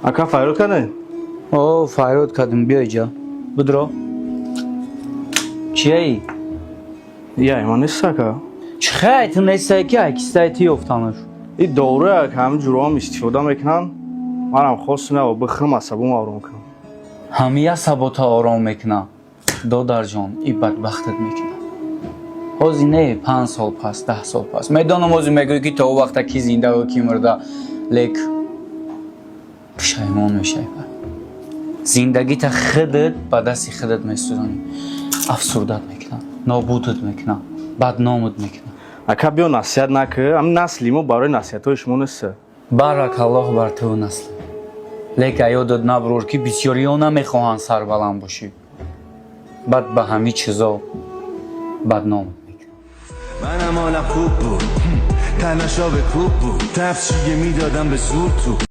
Ака файрод кадем? О, файрод кадем, бия иҷа. Будро. Чияи? Я иман нест ака. Чӣ хай ту нестаи ки акистаи ти ёфтанаш? И дору ака ҳамин ҷурам истифода мекунам. Манам хос на бихрам асабум ором кунам. Ҳами асабота ором мекуна. Додарҷон, и бадбахтат мекуна. ҳозир не 5 сол пас, 10 сол пас. Медонам ҳозир мегӯӣ ки то вақта ки зиндагу ки мурда, лек пушаймон мешавӣ. Зиндагита худат ба дасти худат месӯзонӣ. Афсурдат мекуна, нобудат мекуна, бадномат мекуна. Ака биё насиҳат накӣ. Ҳамин насли мо барои насиҳатҳои шумо нест. Баракаллоҳ бар ту насли. Лек ёдат наброр ки бисёриҳо намехоҳанд сарбаланд бошӣ. баъд ба ҳамин чизо бадномат мекуна. منم حالم خوب بود تنشا به کوب بود تفشیه میدادم به زور تو